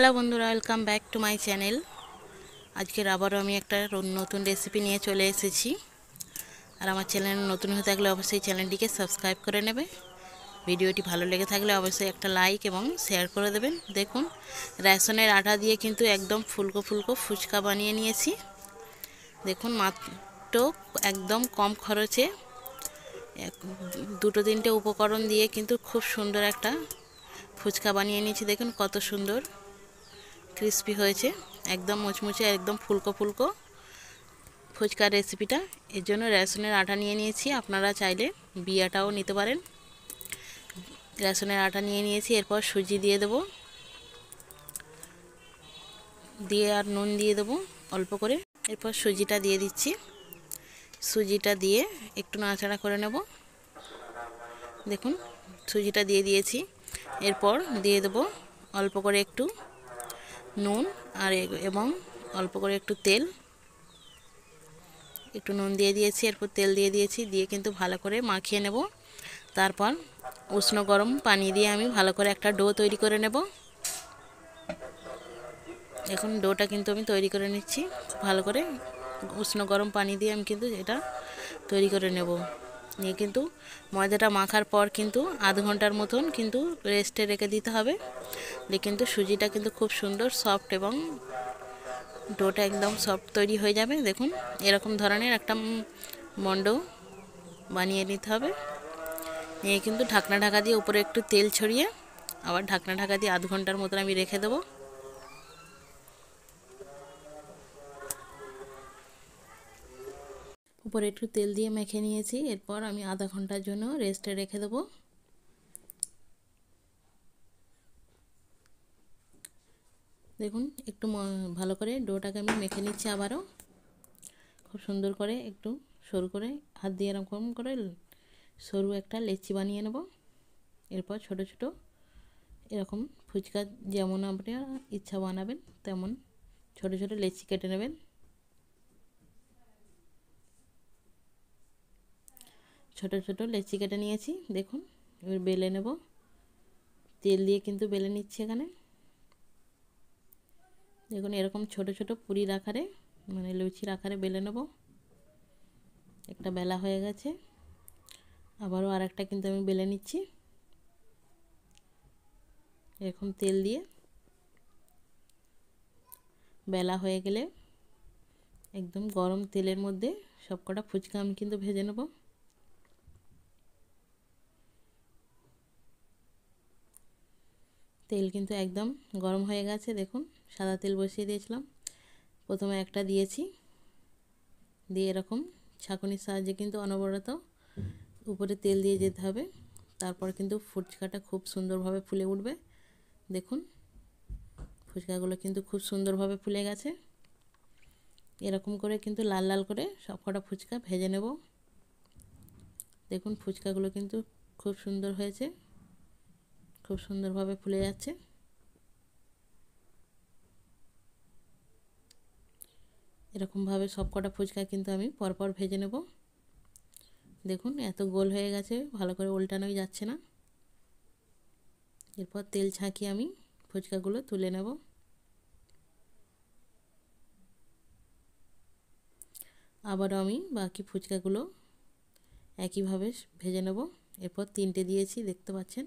Hello বন্ধুরা, welcome back to my channel. আজকের আবারও আমি একটা নতুন রেসিপি নিয়ে চলে এসেছি। আর আমার চ্যানেল নতুন হয়ে থাকলে অবশ্যই চ্যানেলটিকে সাবস্ক্রাইব করে নেবে। ভিডিওটি ভালো লেগে থাকলে অবশ্যই একটা লাইক এবং শেয়ার করে দেবেন। দেখুন, রেশনের আটা দিয়ে কিন্তু একদম ফুলকো ফুলকো ফুচকা বানিয়ে নিয়েছি। দেখুন, মাত্র একদম কম খরচে দুটো তিনটে উপকরণ দিয়ে কিন্তু খুব সুন্দর একটা ফুচকা বানিয়ে নিয়েছি। দেখুন কত সুন্দর ক্রিস্পি হয়েছে, একদম মুচমুচে, একদম ফুলকো ফুলকো ফুচকার রেসিপিটা। এর জন্য রেশনের আটা নিয়ে নিয়েছি, আপনারা চাইলে বিয়াটাও নিতে পারেন। রেশনের আটা নিয়ে নিয়েছি, এরপর সুজি দিয়ে দেবো, দিয়ে আর নুন দিয়ে দেবো অল্প করে। এরপর সুজিটা দিয়ে দিচ্ছি, সুজিটা দিয়ে একটু নাড়াচাড়া করে নেব। দেখুন, সুজিটা দিয়ে দিয়েছি, এরপর দিয়ে দেবো অল্প করে একটু নুন আর এবং অল্প করে একটু তেল। একটু নুন দিয়ে দিয়েছি, এরপর তেল দিয়ে দিয়েছি, দিয়ে কিন্তু ভালো করে মাখিয়ে নেব। তারপর উষ্ণ গরম পানি দিয়ে আমি ভালো করে একটা ডো তৈরি করে নেব। এখন ডোটা কিন্তু আমি তৈরি করে নিচ্ছি ভালো করে। উষ্ণ গরম পানি দিয়ে আমি কিন্তু এটা তৈরি করে নেব। নিয়ে কিন্তু ময়দাটা মাখার পর কিন্তু আধ ঘন্টার মতন কিন্তু রেস্টে রেখে দিতে হবে। দিয়ে কিন্তু সুজিটা কিন্তু খুব সুন্দর সফট এবং ডোটা একদম সফট তৈরি হয়ে যাবে। দেখুন, এরকম ধরনের একটা মন্ড বানিয়ে নিতে হবে। নিয়ে কিন্তু ঢাকনা ঢাকা দিয়ে উপরে একটু তেল ছড়িয়ে আবার ঢাকনা ঢাকা দিয়ে আধ ঘন্টার মতন আমি রেখে দেবো। উপরে একটু তেল দিয়ে মেখে নিয়েছি, এরপর আমি আধা ঘন্টার জন্য রেস্টে রেখে দেবো। দেখুন, একটু ভালো করে ডোটাকে আমি মেখে নিচ্ছি আবারও খুব সুন্দর করে। একটু সরু করে হাত দিয়ে এরকম করে সরু একটা লেচি বানিয়ে নেব। এরপর ছোট ছোট এরকম ফুচকা যেমন আপনি ইচ্ছা বানাবেন তেমন ছোট ছোট লেচি কেটে নেবেন। ছোট ছোট লেচি কেটে নিয়েছি। দেখুন, এবার বেলে নেব, তেল দিয়ে কিন্তু বেলে নিচ্ছি এখানে। দেখুন, এরকম ছোট ছোট পুরির আকারে মানে লুচির আকারে বেলে নেব। একটা বেলা হয়ে গেছে, আবারও আর একটা কিন্তু আমি বেলে নিচ্ছি। এরকম তেল দিয়ে বেলা হয়ে গেলে একদম গরম তেলের মধ্যে সবকটা ফুচকা আমি কিন্তু ভেজে নেব। তেল কিন্তু একদম গরম হয়ে গেছে। দেখুন, সাদা তেল বসিয়ে দিয়েছিলাম, প্রথমে একটা দিয়েছি, দিয়ে এরকম ছাঁকুনির সাহায্যে কিন্তু অনবরত উপরে তেল দিয়ে যেতে হবে। তারপর কিন্তু ফুচকাটা খুব সুন্দরভাবে ফুলে উঠবে। দেখুন, ফুচকাগুলো কিন্তু খুব সুন্দরভাবে ফুলে গেছে। এরকম করে কিন্তু লাল লাল করে সবকটা ফুচকা ভেজে নেব। দেখুন, ফুচকাগুলো কিন্তু খুব সুন্দর হয়েছে, খুব সুন্দরভাবে ফুলে যাচ্ছে। এরকমভাবে সবকটা ফুচকা কিন্তু আমি পরপর ভেজে নেব। দেখুন, এত গোল হয়ে গেছে, ভালো করে উল্টানোই যাচ্ছে না। এরপর তেল ছাঁকিয়ে আমি ফুচকাগুলো তুলে নেব। আবারও আমি বাকি ফুচকাগুলো একইভাবে ভেজে নেব। এরপর তিনটে দিয়েছি, দেখতে পাচ্ছেন।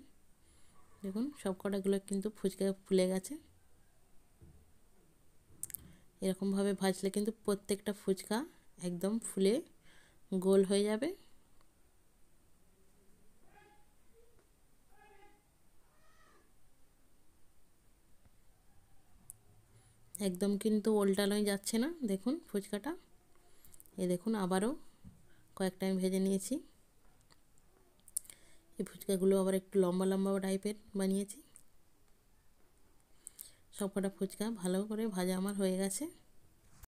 দেখুন, সবকটাগুলো কিন্তু ফুচকা ফুলে গেছে। এরকমভাবে ভাজলে কিন্তু প্রত্যেকটা ফুচকা একদম ফুলে গোল হয়ে যাবে। একদম কিন্তু উল্টানোই যাচ্ছে না। দেখুন ফুচকাটা, এই দেখুন আবারও কয়েকটা আমি ভেজে নিয়েছি। এই ফুচকাগুলো আবার একটু লম্বা লম্বা টাইপের বানিয়েছি। সবকটা ফুচকা ভালো করে ভাজা আমার হয়ে গেছে।